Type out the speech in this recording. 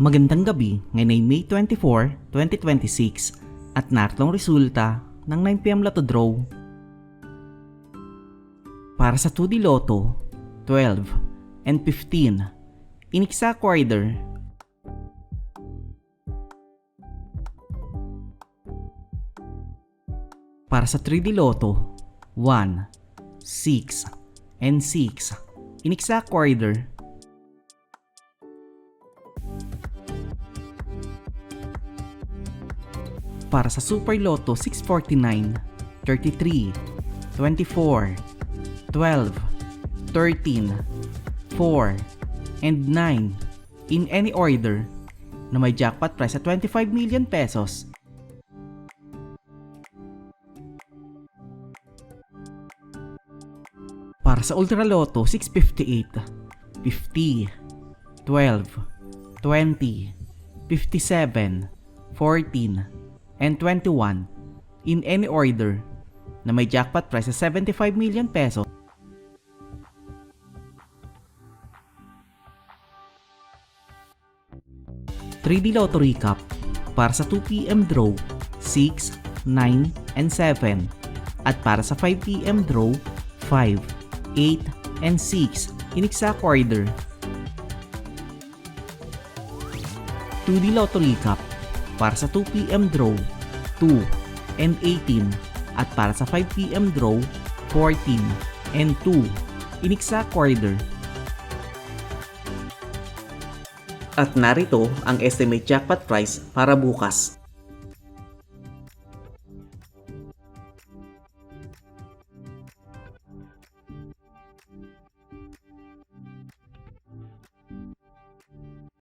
Magandang gabi, ngayon ay May 24, 2026 at narito ang resulta ng 9pm Lotto Draw. Para sa 2D Lotto, 12 and 15, in exact order. Para sa 3D Lotto, 1, 6, and 6, in exact order. Para sa Super Lotto 649, 33, 24, 12, 13, 4, and 9 in any order na may jackpot price sa 25 million pesos. Para sa Ultra Lotto 658, 50, 12, 20, 57, 14, and 21 in any order na may jackpot price sa 75 million pesos. (3D Lotto Recap) para sa 2pm draw 6, 9, and 7 at para sa 5pm draw 5, 8, and 6 in exact order. 2D Lotto Recap para sa 2pm draw 2 and 18 at para sa 5pm draw 14 and 2 in exact order. At narito ang estimate jackpot price para bukas.